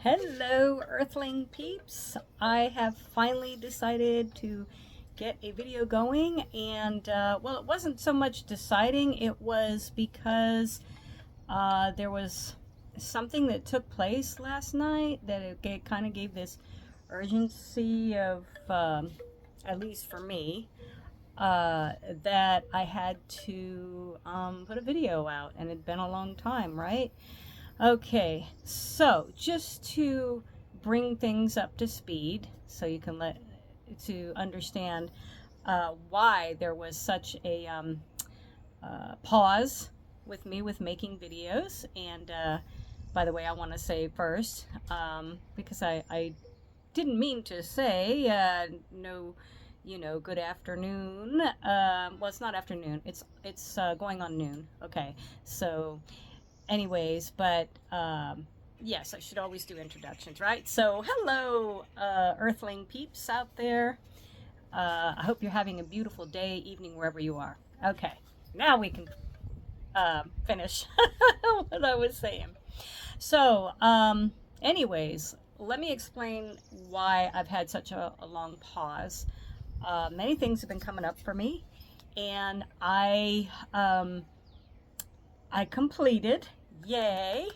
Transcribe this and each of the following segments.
Hello, Earthling peeps. I have finally decided to get a video going, and well, it wasn't so much deciding, it was because there was something that took place last night that it kind of gave this urgency of, at least for me, that I had to put a video out, and it'd been a long time, right? Okay, so just to bring things up to speed, so you can to understand why there was such a pause with me with making videos. And by the way, I want to say first, because I didn't mean to say no, good afternoon. Well, it's not afternoon. It's going on noon. Okay, so anyways, but yes, I should always do introductions, right? So hello, Earthling peeps out there. I hope you're having a beautiful day, evening, wherever you are. Okay, now we can finish what I was saying. So anyways, let me explain why I've had such a long pause. Many things have been coming up for me, and I completed, yay,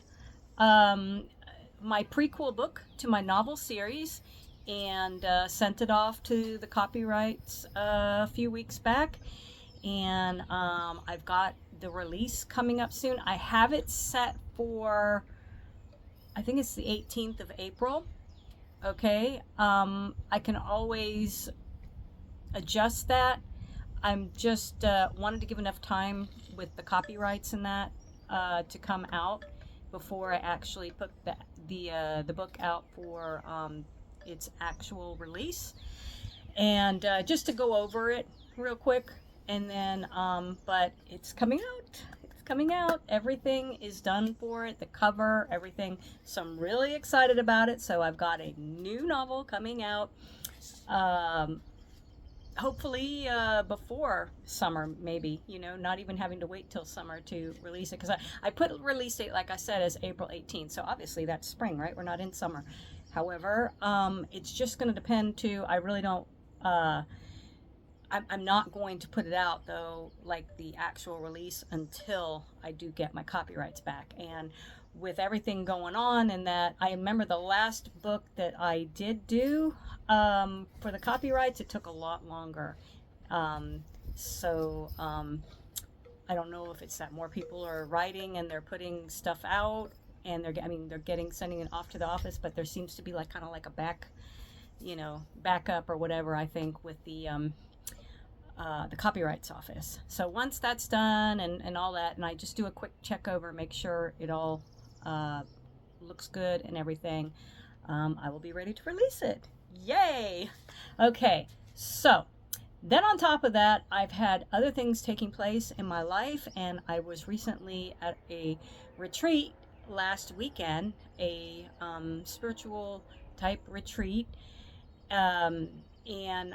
my prequel book to my novel series, and sent it off to the copyrights a few weeks back. And I've got the release coming up soon. I have it set for, I think it's the 18th of April. Okay, I can always adjust that. I'm just wanted to give enough time with the copyrights and that to come out before I actually put the book out for its actual release, and just to go over it real quick, and then but it's coming out. It's coming out. Everything is done for it. The cover, everything. So I'm really excited about it. So I've got a new novel coming out. Hopefully before summer, maybe, not even having to wait till summer to release it, because I put release date, like I said, as April 18th, so obviously that's spring, right? We're not in summer. However, it's just going to depend too. I really don't I'm not going to put it out, though, like the actual release, until I do get my copyrights back. And with everything going on, and that, I remember the last book that I did do for the copyrights, it took a lot longer. So I don't know if it's that more people are writing and they're putting stuff out, and they're sending it off to the office, but there seems to be like kind of like a backup or whatever, I think, with the copyrights office. So once that's done and all that, and I just do a quick check over, make sure it all looks good and everything, I will be ready to release it. Yay! Okay, so then on top of that, I've had other things taking place in my life, and I was recently at a retreat last weekend, a spiritual type retreat, and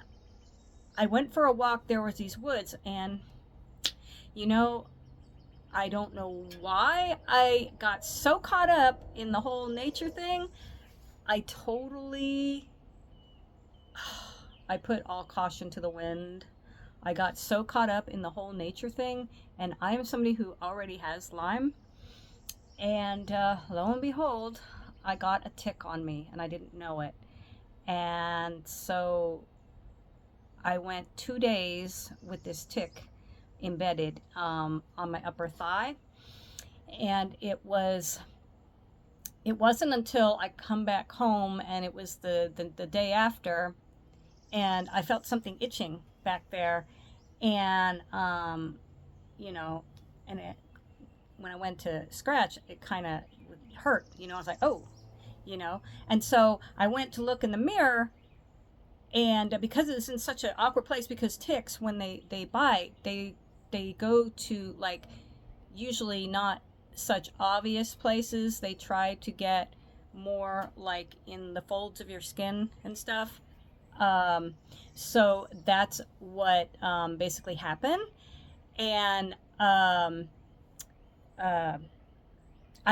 I went for a walk. There was these woods, and I don't know why I got so caught up in the whole nature thing. I put all caution to the wind. I got so caught up in the whole nature thing, and I am somebody who already has Lyme, and lo and behold, I got a tick on me, and I didn't know it. And so I went 2 days with this tick embedded on my upper thigh, and it wasn't until I come back home, and it was the day after, and I felt something itching back there, and and when I went to scratch, it kind of hurt. I was like, oh, and so I went to look in the mirror. And because it's in such an awkward place, because ticks, when they bite, they go to, like, usually not such obvious places. They try to get more like in the folds of your skin and stuff. So that's what basically happened. And I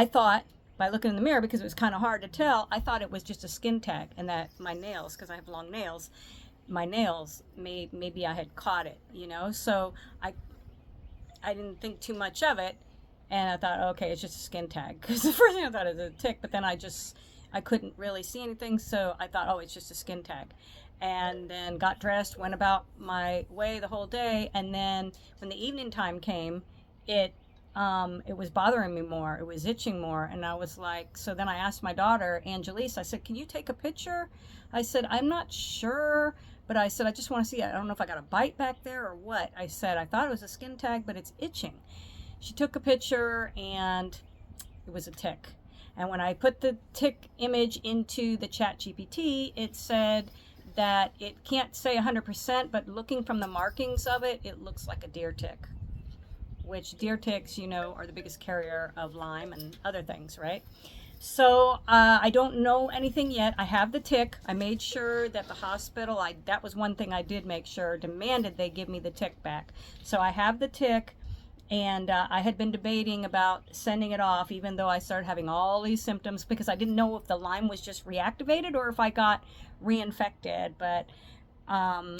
thought by looking in the mirror, because it was kind of hard to tell, I thought it was just a skin tag, and that my nails, because I have long nails, my nails, maybe I had caught it, So I didn't think too much of it, and I thought, okay, it's just a skin tag, because the first thing I thought was a tick, but then I couldn't really see anything, so I thought, oh, it's just a skin tag. And then got dressed, went about my way the whole day, and then when the evening time came, it was bothering me more. It was itching more, and I was like, so then I asked my daughter, Angelise, I said, can you take a picture? I said, I'm not sure, but I said, I just want to see, I don't know if I got a bite back there or what. I said, I thought it was a skin tag, but it's itching. She took a picture, and it was a tick. And when I put the tick image into the Chat GPT, it said that it can't say 100%, but looking from the markings of it, it looks like a deer tick, which deer ticks, are the biggest carrier of Lyme and other things, right? So I don't know anything yet. I have the tick. I made sure that the hospital, that was one thing I did make sure, demanded they give me the tick back. So I have the tick, and I had been debating about sending it off, even though I started having all these symptoms, because I didn't know if the Lyme was just reactivated or if I got reinfected. But I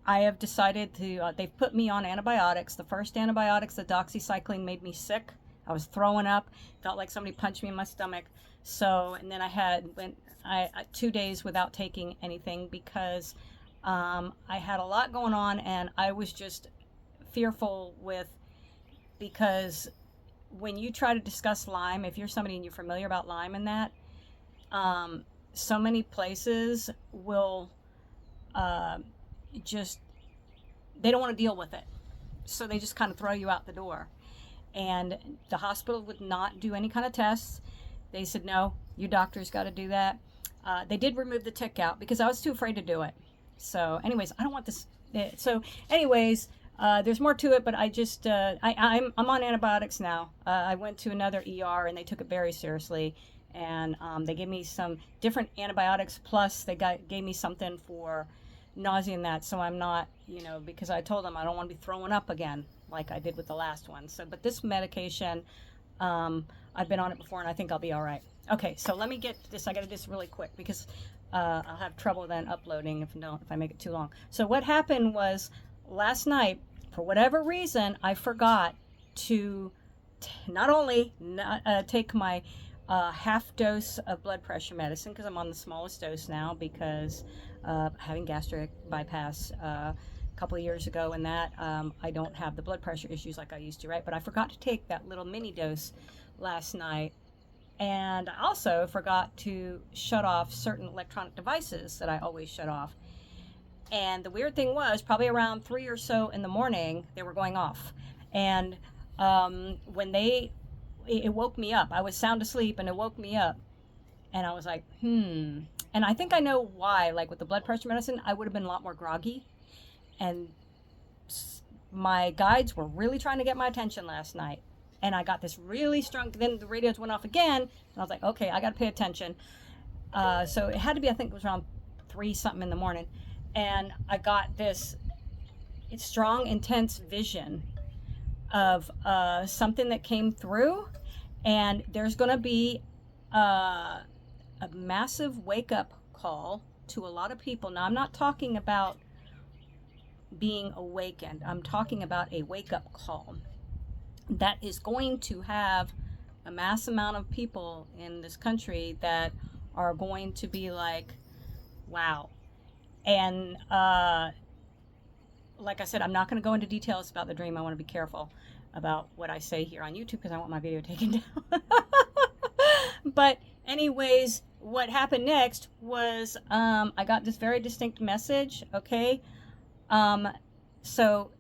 have decided to, they've put me on antibiotics. The first antibiotics, the doxycycline, made me sick. I was throwing up, felt like somebody punched me in my stomach. So, and then I went 2 days without taking anything, because I had a lot going on, and I was just fearful because when you try to discuss Lyme, if you're somebody and you're familiar about Lyme and that, so many places will they don't want to deal with it. So they just kind of throw you out the door. And the hospital would not do any kind of tests. They said, no, your doctor's got to do that. They did remove the tick out because I was too afraid to do it. So anyways, I don't want this. So anyways, there's more to it, but I just, I'm on antibiotics now. I went to another ER, and they took it very seriously. And they gave me some different antibiotics, plus they gave me something for nausea and that. So I'm not, because I told them I don't want to be throwing up again like I did with the last one. So, but this medication, I've been on it before, and I think I'll be all right. Okay, so let me get this. I got to do this really quick, because I'll have trouble then uploading if I make it too long. So what happened was, last night, for whatever reason, I forgot to not only take my half dose of blood pressure medicine, because I'm on the smallest dose now, because having gastric bypass a couple of years ago, and that I don't have the blood pressure issues like I used to, right? But I forgot to take that little mini dose last night, and I also forgot to shut off certain electronic devices that I always shut off. And the weird thing was, probably around 3 or so in the morning, they were going off. And when it woke me up. I was sound asleep, and it woke me up. And I was like, And I think I know why. Like with the blood pressure medicine, I would have been a lot more groggy. And my guides were really trying to get my attention last night. And I got this really strong, then the radios went off again. And I was like, okay, I got to pay attention. So it had to be, I think it was around 3 something in the morning. And I got this strong, intense vision of something that came through, and there's going to be a massive wake-up call to a lot of people. Now, I'm not talking about being awakened. I'm talking about a wake-up call that is going to have a mass amount of people in this country that are going to be like, wow. And like I said, I'm not going to go into details about the dream. I want to be careful about what I say here on YouTube, because I want my video taken down. But anyways, what happened next was I got this very distinct message. Okay, so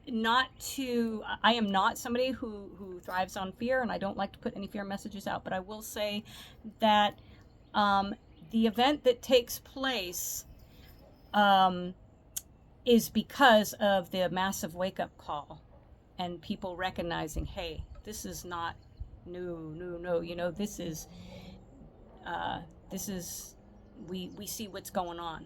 I am not somebody who thrives on fear, and I don't like to put any fear messages out, but I will say that the event that takes place is because of the massive wake-up call and people recognizing, hey, this is not no, this is we see what's going on.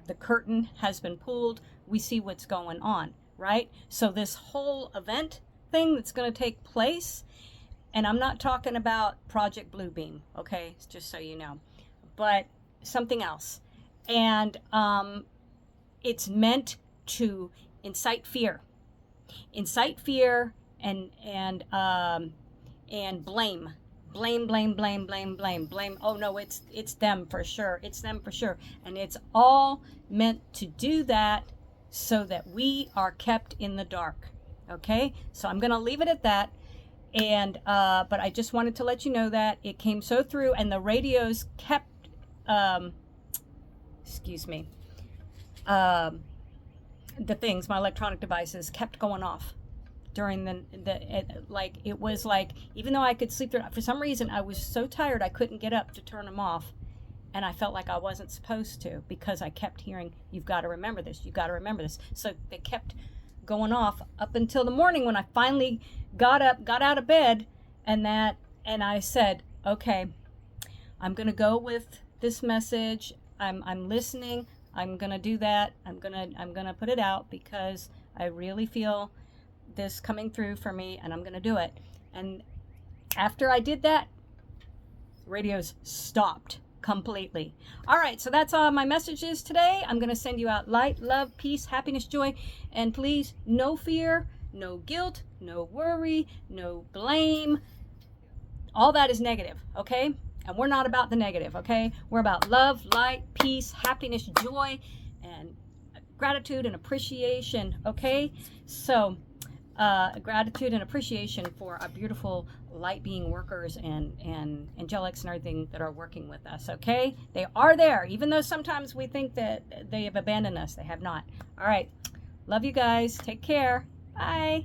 The curtain has been pulled. We see what's going on, right? So this whole event thing that's going to take place And I'm not talking about Project Bluebeam, okay? Just so you know, but something else. And it's meant to incite fear, and blame. Blame. Oh no, it's them for sure. It's them for sure. And it's all meant to do that so that we are kept in the dark. Okay? So I'm going to leave it at that. And but I just wanted to let you know that it came so through, and the radios kept excuse me. The things, my electronic devices kept going off during it was like, even though I could sleep through, for some reason I was so tired I couldn't get up to turn them off, and I felt like I wasn't supposed to, because I kept hearing, you've got to remember this, you've got to remember this. So they kept going off up until the morning when I finally got out of bed, and I said, okay, I'm gonna go with this message. I'm listening. I'm gonna do that. I'm gonna put it out because I really feel this coming through for me, and I'm gonna do it. And after I did that, radios stopped completely. All right, so that's all my messages today. I'm gonna send you out light, love, peace, happiness, joy, and please, no fear, no guilt, no worry, no blame. All that is negative, okay? And we're not about the negative, okay? We're about love, light, peace, happiness, joy, and gratitude and appreciation, okay? So, gratitude and appreciation for our beautiful light being workers and angelics and everything that are working with us, okay? They are there, even though sometimes we think that they have abandoned us. They have not. All right. Love you guys. Take care. Bye.